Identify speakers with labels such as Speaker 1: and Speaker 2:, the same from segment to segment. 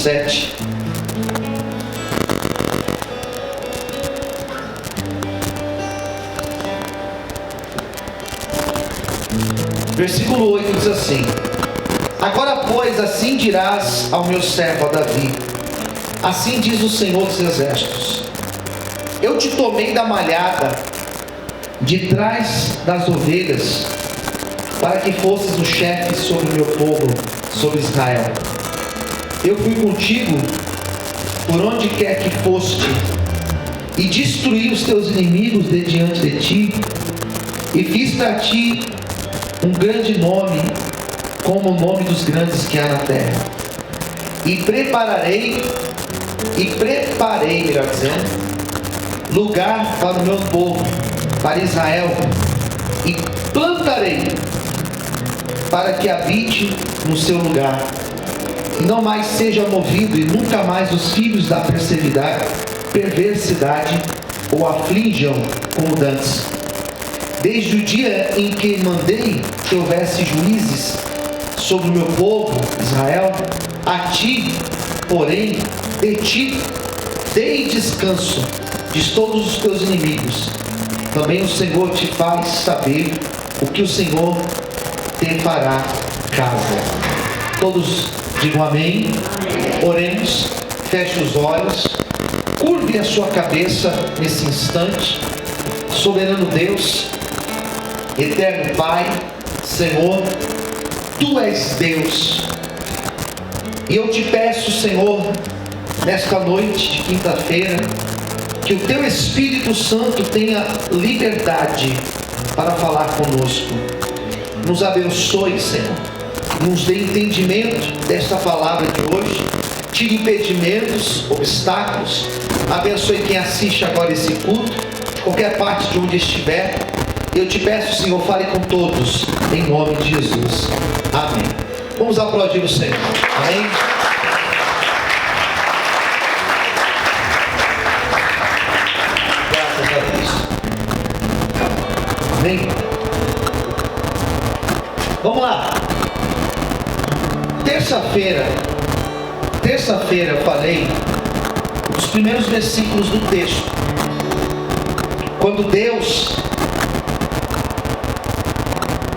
Speaker 1: 7. Versículo 8 diz assim: Agora, pois, assim dirás ao meu servo a Davi: Assim diz o Senhor dos Exércitos: Eu te tomei da malhada, de trás das ovelhas, para que fosses o chefe sobre o meu povo, sobre Israel. Eu fui contigo por onde quer que foste, e destruí os teus inimigos de diante de ti, e fiz para ti um grande nome, como o nome dos grandes que há na terra. E preparei, melhor dizendo, lugar para o meu povo, para Israel, e plantarei para que habite no seu lugar, e não mais seja movido, e nunca mais os filhos da perversidade o aflijam como dantes. Desde o dia em que mandei que houvesse juízes sobre o meu povo Israel, a ti, porém, de ti dei descanso de todos os teus inimigos. Também o Senhor te faz saber o que o Senhor te fará caso. Todos digam amém. Oremos, feche os olhos, curve a sua cabeça nesse instante. Soberano Deus, eterno Pai, Senhor, Tu és Deus, e eu te peço, Senhor, nesta noite de quinta-feira, que o Teu Espírito Santo tenha liberdade para falar conosco. Nos abençoe, Senhor, nos dê entendimento desta palavra de hoje, tire impedimentos, obstáculos, abençoe quem assiste agora esse culto, de qualquer parte de onde estiver. Eu te peço, Senhor, fale com todos, em nome de Jesus. Amém. Vamos aplaudir o Senhor. Amém. Graças a Deus. Amém. Vamos lá. Terça-feira eu falei os primeiros versículos do texto, quando Deus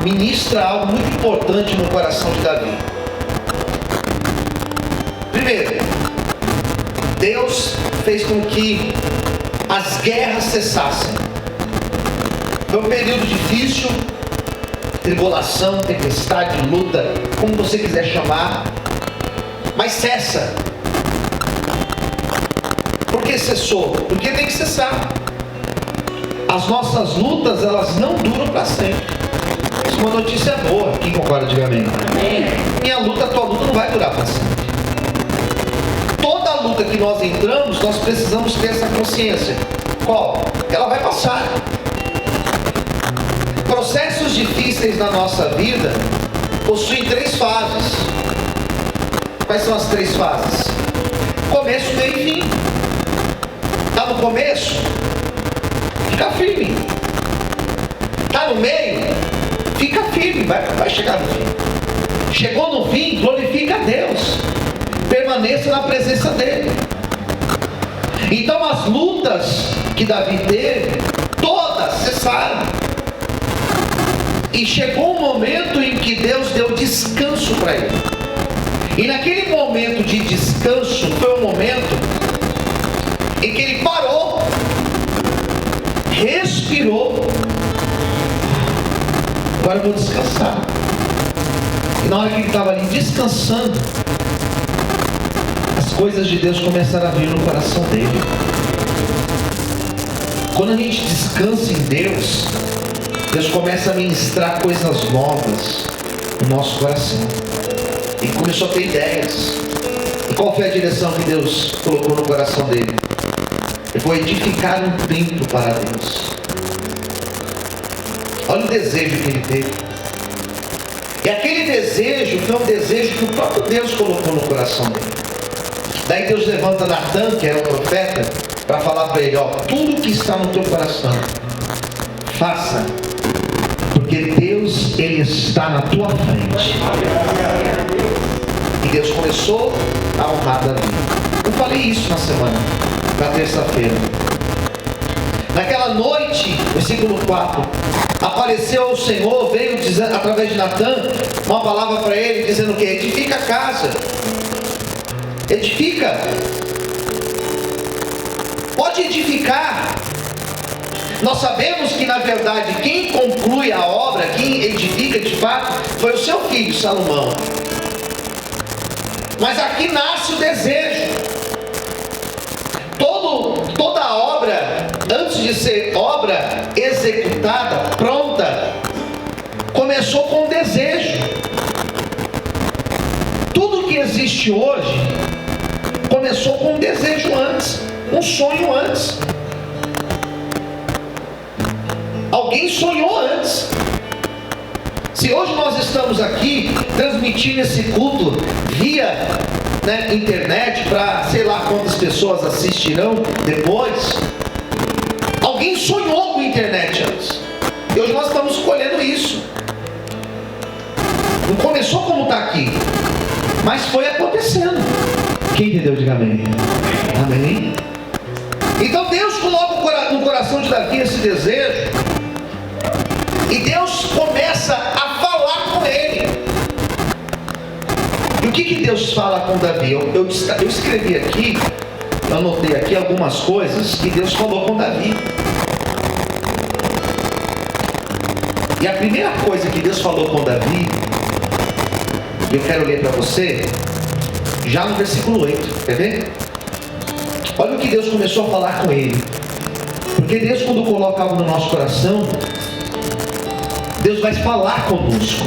Speaker 1: ministra algo muito importante no coração de Davi. Primeiro, Deus fez com que as guerras cessassem. Foi um período difícil, tribulação, tempestade, luta, como você quiser chamar, mas cessa. Por que cessou? Porque tem que cessar. As nossas lutas, elas não duram para sempre. Isso é uma notícia boa. Quem concorda, diga amém. Amém. Minha luta, tua luta não vai durar para sempre. Toda luta que nós entramos, nós precisamos ter essa consciência. Qual? Ela vai passar. Processos difíceis na nossa vida possuem 3 fases. Quais são as 3 fases? Começo, meio e fim. Está no começo? Fica firme. Está no meio? Fica firme, vai chegar no fim. Chegou no fim, glorifica a Deus. Permaneça na presença dEle. Então as lutas que Davi teve, todas cessaram. E chegou um momento em que Deus deu descanso para ele. E naquele momento de descanso, foi um momento em que ele parou, respirou. Agora eu vou descansar. E na hora que ele estava ali descansando, as coisas de Deus começaram a vir no coração dele. Quando a gente descansa em Deus, Deus começa a ministrar coisas novas no nosso coração. E começou a ter ideias. E qual foi a direção que Deus colocou no coração dele? Ele foi edificar um templo para Deus. Olha o desejo que ele teve. E aquele desejo foi um desejo que o próprio Deus colocou no coração dele. Daí Deus levanta Natan, que era o profeta, para falar para ele: ó, tudo que está no teu coração, faça, porque Deus, Ele está na tua frente. E Deus começou a honrar Davi. Eu falei isso na semana, na terça-feira. Naquela noite, versículo 4, apareceu o Senhor, veio dizendo, através de Natã, uma palavra para ele, dizendo que edifica a casa. Edifica. Pode edificar. Nós sabemos que na verdade quem conclui a obra, quem edifica de fato, foi o seu filho Salomão. Mas aqui nasce o desejo. Toda a obra, antes de ser obra executada, pronta, começou com um desejo. Tudo que existe hoje começou com um desejo antes, um sonho antes. Alguém sonhou antes. Se hoje nós estamos aqui transmitindo esse culto via internet para sei lá quantas pessoas assistirão depois, alguém sonhou com a internet antes. E hoje nós estamos colhendo isso. Não começou como está aqui, mas foi acontecendo. Quem entendeu, diga amém. Amém. Então Deus coloca no coração de Davi esse desejo, e Deus começa a falar com ele. E o que Deus fala com Davi? Eu escrevi aqui, eu anotei aqui algumas coisas que Deus falou com Davi. E a primeira coisa que Deus falou com Davi, eu quero ler para você, já no versículo 8, quer ver? Olha o que Deus começou a falar com ele. Porque Deus, quando coloca algo no nosso coração, Deus vai falar conosco.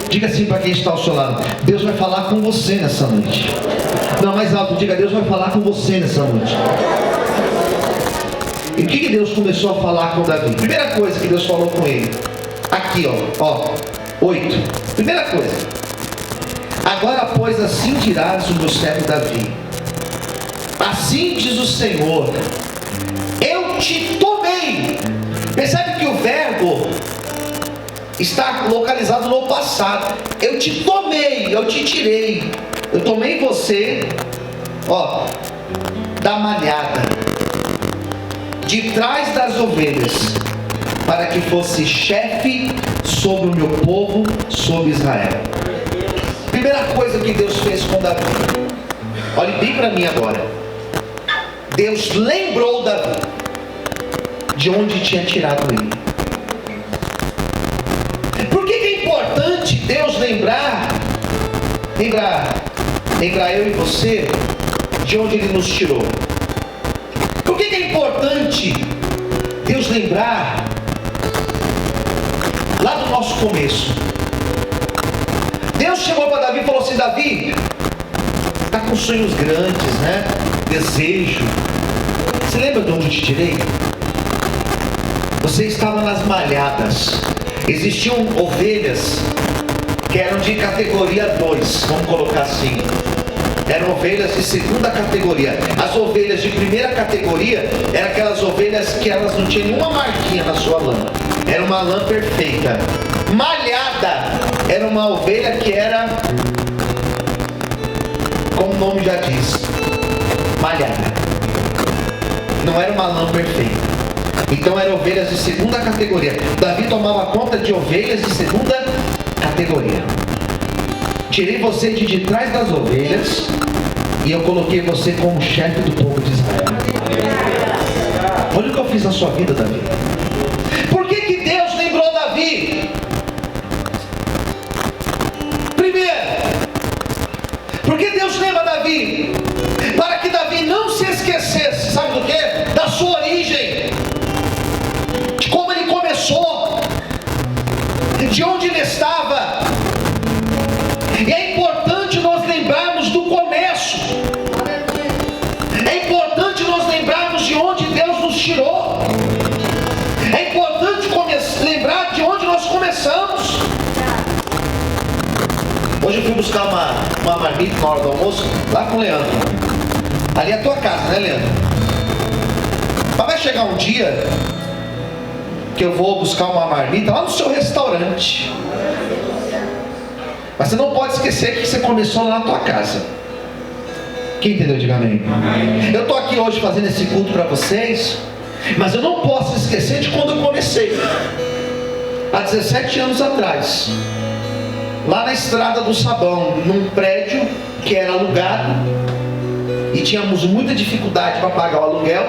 Speaker 1: Diga assim para quem está ao seu lado: Deus vai falar com você nessa noite. Não, mais alto, diga: Deus vai falar com você nessa noite. E o que Deus começou a falar com Davi? Primeira coisa que Deus falou com ele, aqui ó, 8. Primeira coisa: agora pois assim dirás o meu servo Davi, assim diz o Senhor, eu te tomei. Percebe que o verbo está localizado no passado. Eu te tomei, eu te tirei. Eu tomei você, da malhada, de trás das ovelhas, para que fosse chefe sobre o meu povo, sobre Israel. Primeira coisa que Deus fez com Davi, olhe bem para mim agora. Deus lembrou Davi de onde tinha tirado ele. Por que é importante Deus lembrar eu e você de onde Ele nos tirou? Por que é importante Deus lembrar lá do nosso começo? Deus chegou para Davi e falou assim: Davi, está com sonhos grandes, né? Desejo. Você lembra de onde eu te tirei? Você estava nas malhadas. Existiam ovelhas que eram de categoria 2, vamos colocar assim. Eram ovelhas de segunda categoria. As ovelhas de primeira categoria eram aquelas ovelhas que elas não tinham nenhuma marquinha na sua lã. Era uma lã perfeita. Malhada era uma ovelha que era, como o nome já diz, malhada. Não era uma lã perfeita. Então eram ovelhas de segunda categoria. Davi tomava conta de ovelhas de segunda categoria. Tirei você de trás das ovelhas e eu coloquei você como chefe do povo de Israel. Olha o que eu fiz na sua vida, Davi. Por que Deus lembrou Davi? Primeiro, porque Deus lembra Davi para que Davi não se esquecesse, sabe do que? Da sua origem, de como ele começou, de onde ele estava. E é importante nós lembrarmos do começo. É importante nós lembrarmos de onde Deus nos tirou. É importante lembrar de onde nós começamos. Hoje eu fui buscar uma marmita na hora do almoço, lá com o Leandro. Ali é a tua casa, né, Leandro? Mas vai chegar um dia que eu vou buscar uma marmita lá no seu restaurante. Mas você não pode esquecer que você começou lá na tua casa. Quem entendeu? Diga amém. Eu estou aqui hoje fazendo esse culto para vocês, mas eu não posso esquecer de quando eu comecei. Há 17 anos atrás, lá na Estrada do Sabão, num prédio que era alugado, e tínhamos muita dificuldade para pagar o aluguel.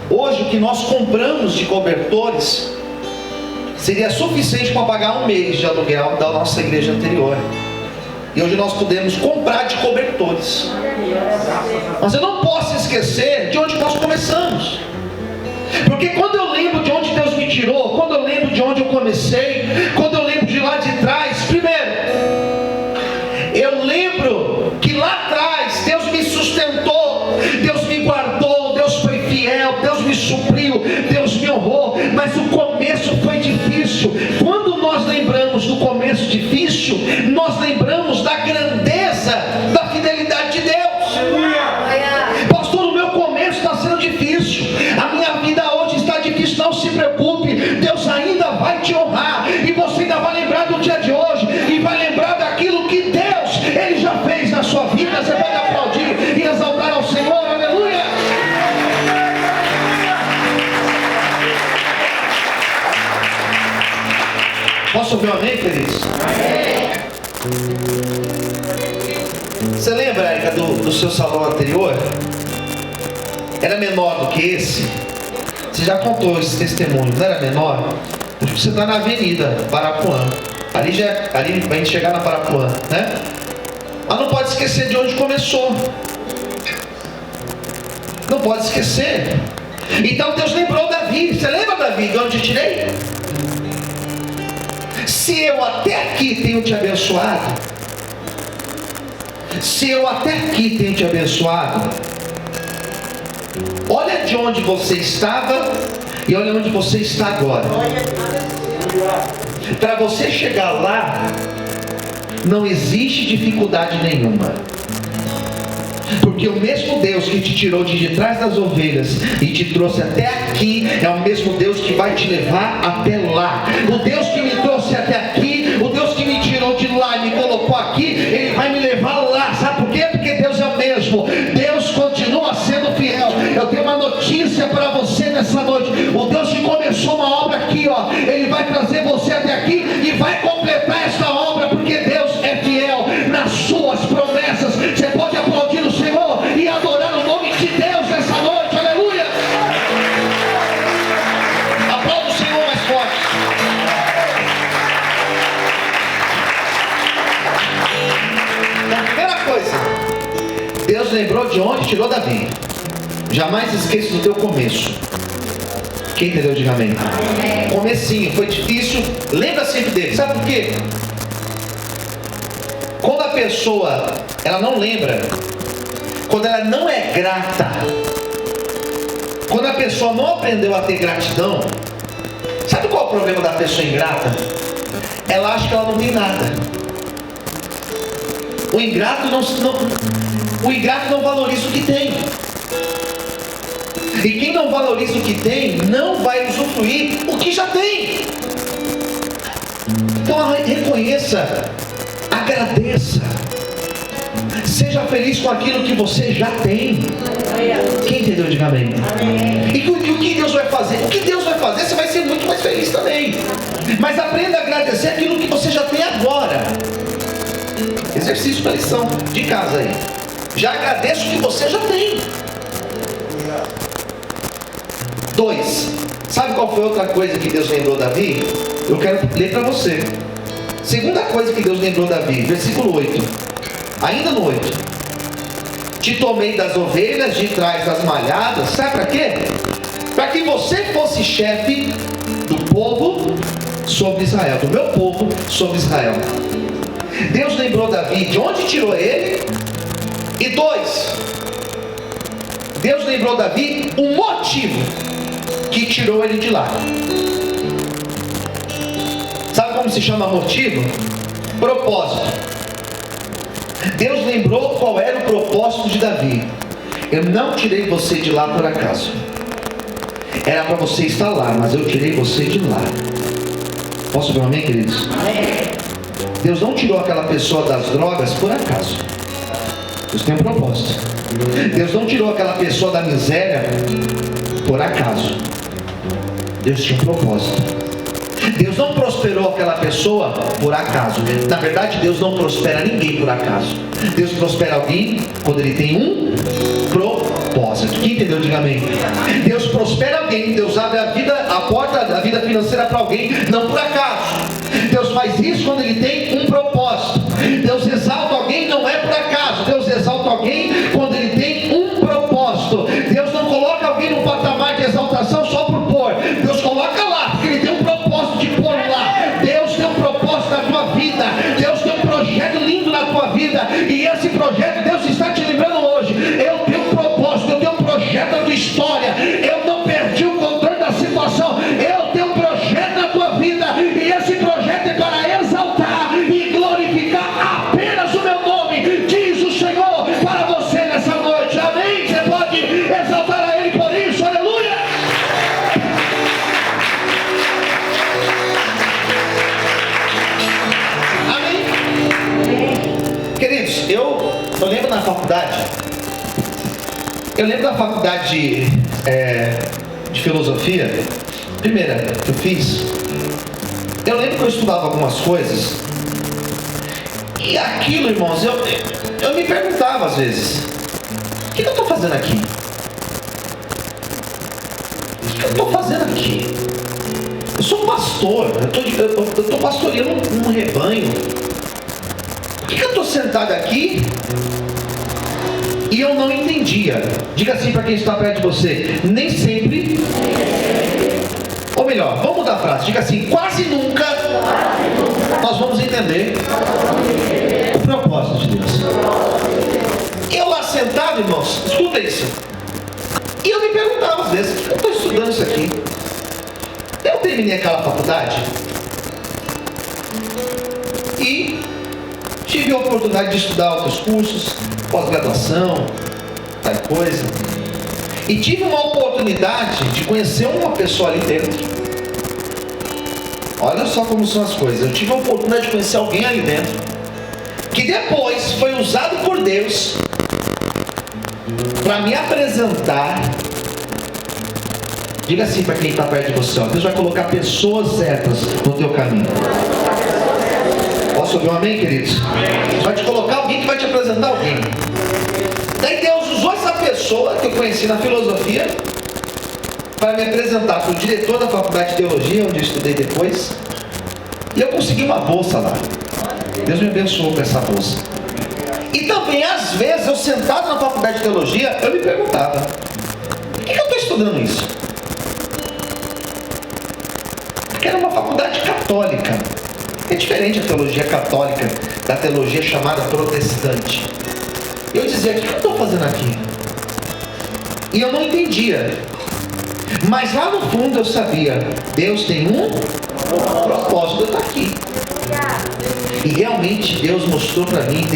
Speaker 1: Hoje o que nós compramos de cobertores seria suficiente para pagar um mês de aluguel da nossa igreja anterior. E hoje nós podemos comprar de cobertores. Mas eu não posso esquecer de onde nós começamos. Porque quando eu lembro de onde Deus me tirou, quando eu lembro de onde eu comecei, quando eu lembro de lá de trás, primeiro, eu lembro que lá atrás Deus me sustentou, Deus me guardou, Deus foi fiel, Deus me supriu, Deus me honrou. Mas o começo foi difícil. Quando nós lembramos do começo difícil, nós lembramos da grandeza da fidelidade de Deus. Pastor, o meu começo está sendo difícil, a minha vida hoje está difícil. Não se preocupe, Deus ainda vai te honrar, e você ainda vai lembrar do dia de hoje, e vai lembrar daquilo que Deus, Ele já fez na sua vida. Você pode aplaudir e exaltar ao Senhor, aleluia. Posso ouvir um amém, queridos? Você lembra, Érica, do seu salão anterior? Era menor do que esse? Você já contou esse testemunho, não era menor? Você está na avenida Parapuã. Ali a gente chegar na Parapuã, né? Mas não pode esquecer de onde começou. Não pode esquecer. Então Deus lembrou Davi. Você lembra, Davi, de onde eu tirei? Se eu até aqui tenho te abençoado, se eu até aqui tenho te abençoado, olha de onde você estava e olha onde você está agora. Para você chegar lá, não existe dificuldade nenhuma. Porque o mesmo Deus que te tirou de trás das ovelhas e te trouxe até aqui, é o mesmo Deus que vai te levar até lá. O Deus que me trouxe até aqui, o Deus que me tirou de lá e me colocou aqui, Ele vai me levar lá. Sabe por quê? Porque Deus é o mesmo. Deus continua sendo fiel. Eu tenho uma notícia para você nessa noite. O Deus que começou uma obra aqui, ó, Ele vai trazer você até aqui e vai completar essa obra, porque Deus é fiel nas suas promessas. Você pode aplaudir o Senhor e adorar o nome de Deus nessa noite, aleluia. Aplauda o Senhor mais forte. Então, primeira coisa, Deus lembrou de onde tirou Davi. Jamais esqueça do teu começo. Quem entendeu, diga amém. Comecinho, foi difícil, lembra sempre dele. Sabe por quê? Quando a pessoa, ela não lembra, quando ela não é grata, quando a pessoa não aprendeu a ter gratidão, sabe qual é o problema da pessoa ingrata? Ela acha que ela não tem nada. O ingrato não valoriza o que tem. E quem não valoriza o que tem, não vai usufruir o que já tem. Então reconheça, agradeça, seja feliz com aquilo que você já tem. Quem entendeu, diga amém. E o que Deus vai fazer? O que Deus vai fazer, você vai ser muito mais feliz também. Mas aprenda a agradecer aquilo que você já tem agora. Exercício para lição de casa aí. Já agradeça o que você já tem. 2. Sabe qual foi outra coisa que Deus lembrou Davi? Eu quero ler para você. Segunda coisa que Deus lembrou Davi, versículo 8. Ainda no 8. Te tomei das ovelhas de trás das malhadas. Sabe para quê? Para que você fosse chefe do povo sobre Israel, do meu povo sobre Israel. Deus lembrou Davi de onde tirou ele. E 2. Deus lembrou Davi um motivo que tirou ele de lá. Sabe como se chama motivo? Propósito. Deus lembrou qual era o propósito de Davi. Eu não tirei você de lá por acaso. Era para você estar lá, mas eu tirei você de lá. Posso ver um amém, queridos? Amém. Deus não tirou aquela pessoa das drogas por acaso. Deus tem um propósito. Deus não tirou aquela pessoa da miséria por acaso. Deus tinha um propósito. Deus não prosperou aquela pessoa por acaso. Na verdade, Deus não prospera ninguém por acaso. Deus prospera alguém quando Ele tem um propósito. Quem entendeu? Diga amém. Deus prospera alguém. Deus abre a porta da vida financeira para alguém, não por acaso. Deus faz isso quando Ele tem um propósito. Deus exalta alguém, não é por acaso. Deus exalta alguém quando Ele tem um propósito. Deus não coloca alguém num patamar de exaltação só por pôr. Deus coloca lá, porque Ele tem um propósito de pôr lá. Deus tem um propósito na tua vida. Deus tem um projeto lindo na tua vida. E esse projeto, Deus está te lembrando hoje. Eu tenho um propósito, eu tenho um projeto na tua história. Eu não perdi o controle da situação. Eu tenho um projeto na tua vida. E esse projeto é para exaltar e glorificar apenas o meu nome. Diz o Senhor para você nessa noite. Amém? Você pode exaltar a Ele por isso. Aleluia! Amém? Queridos, eu lembro na faculdade. Eu lembro da faculdade de filosofia, primeira que eu fiz. Eu lembro que eu estudava algumas coisas. E aquilo, irmãos, eu me perguntava às vezes: o que eu estou fazendo aqui? O que eu estou fazendo aqui? Eu sou pastor, eu estou pastoreando um rebanho. Por que eu estou sentado aqui? E eu não entendia. Diga assim para quem está perto de você: nem sempre. Ou melhor, vamos mudar a frase. Diga assim: quase nunca nós vamos entender o propósito de Deus. Eu lá sentado, irmãos, escuta isso. E eu me perguntava às vezes: por que eu estou estudando isso aqui? Eu terminei aquela faculdade e tive a oportunidade de estudar outros cursos, pós-graduação, tal coisa. E tive uma oportunidade de conhecer uma pessoa ali dentro. Olha só como são as coisas. Eu tive a oportunidade de conhecer alguém ali dentro, que depois foi usado por Deus para me apresentar. Diga assim para quem está perto de você: ó, Deus vai colocar pessoas certas no teu caminho. Posso ouvir um amém, queridos? Vai te colocar alguém que vai te apresentar alguém. Daí Deus usou essa pessoa que eu conheci na filosofia para me apresentar para o diretor da faculdade de teologia, onde eu estudei depois. E eu consegui uma bolsa lá. Deus me abençoou com essa bolsa. E também, às vezes, eu sentado na faculdade de teologia, eu me perguntava: por que eu estou estudando isso? Porque era uma faculdade católica. É diferente a teologia católica da teologia chamada protestante. Eu dizia: o que eu estou fazendo aqui? E eu não entendia. Mas lá no fundo eu sabia: Deus tem um propósito de eu estar aqui. E realmente Deus mostrou para mim